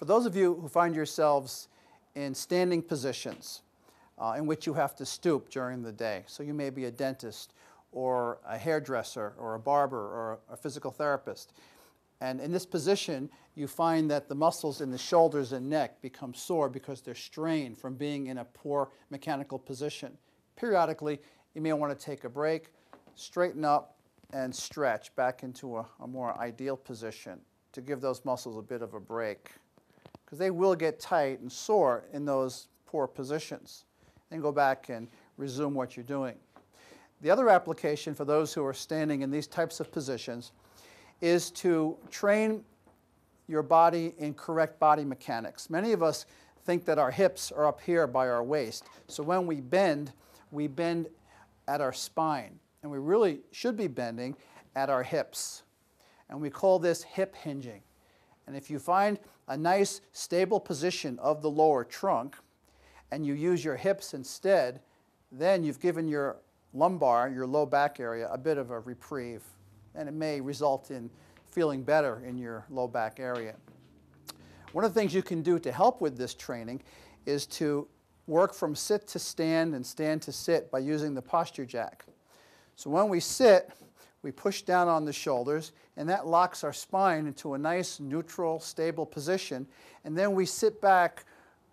For those of you who find yourselves in standing positions in which you have to stoop during the day, so you may be a dentist or a hairdresser or a barber or a physical therapist, and in this position you find that the muscles in the shoulders and neck become sore because they're strained from being in a poor mechanical position. Periodically, you may want to take a break, straighten up, and stretch back into a more ideal position to give those muscles a bit of a break, because they will get tight and sore in those poor positions. Then go back and resume what you're doing. The other application for those who are standing in these types of positions is to train your body in correct body mechanics. Many of us think that our hips are up here by our waist, so when we bend at our spine, and we really should be bending at our hips. And we call this hip hinging. And if you find a nice stable position of the lower trunk and you use your hips instead, then you've given your lumbar, your low back area, a bit of a reprieve. And it may result in feeling better in your low back area. One of the things you can do to help with this training is to work from sit to stand and stand to sit by using the PostureJac. So when we sit, we push down on the shoulders, and that locks our spine into a nice, neutral, stable position. And then we sit back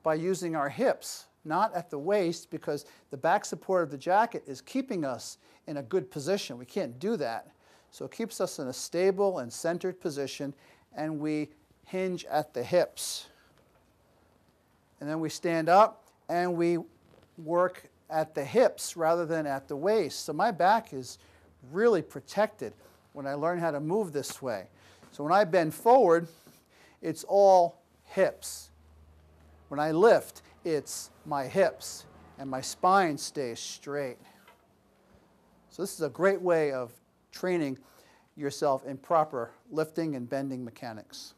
by using our hips, not at the waist, because the back support of the jacket is keeping us in a good position. We can't do that. So it keeps us in a stable and centered position, and we hinge at the hips. And then we stand up, and we work at the hips rather than at the waist. So my back is really protected when I learn how to move this way. So when I bend forward, it's all hips. When I lift, it's my hips, and my spine stays straight. So this is a great way of training yourself in proper lifting and bending mechanics.